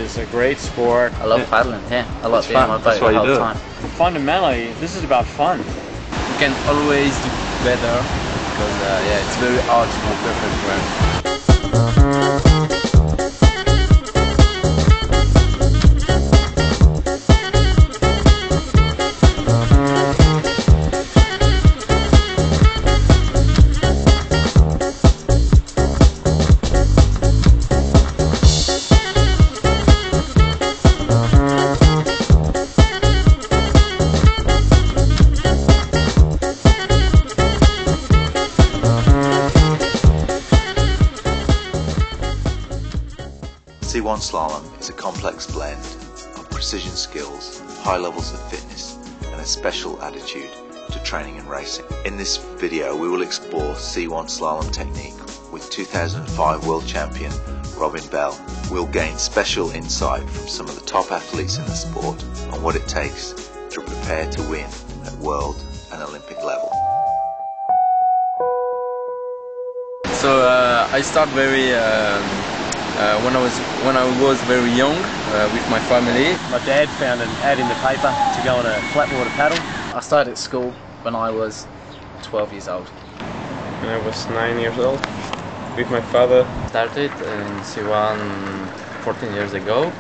is a great sport. I love paddling, yeah. I like being on my boat the whole time. Fundamentally, this is about fun. You can always do better because yeah, it's very hard to do perfect work. C1 Slalom is a complex blend of precision skills, high levels of fitness and a special attitude to training and racing. In this video we will explore C1 Slalom technique with 2005 World Champion Robin Bell. We'll gain special insight from some of the top athletes in the sport on what it takes to prepare to win at world and Olympic level. So I start very when I was very young with my family. My dad found an ad in the paper to go on a flat water paddle. I started at school when I was 12 years old. When I was 9 years old, with my father. Started in C1 14 years ago,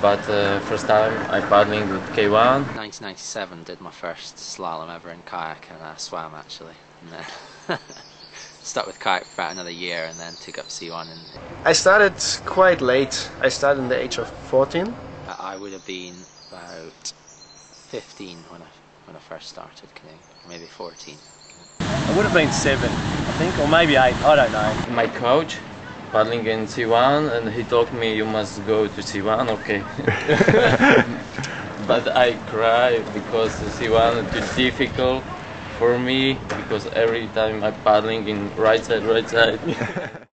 but first time I paddling with K1. 1997 did my first slalom ever in kayak, and I swam actually. And then stuck with kayak for about another year and then took up C1. And I started quite late. I started in the age of 14. I would have been about 15 when I first started canoeing, maybe 14. I would have been 7, I think, or maybe 8, I don't know. My coach paddling in C1 and he told me you must go to C1, okay. But I cried because C1 is too difficult for me because every time I'm paddling in right side.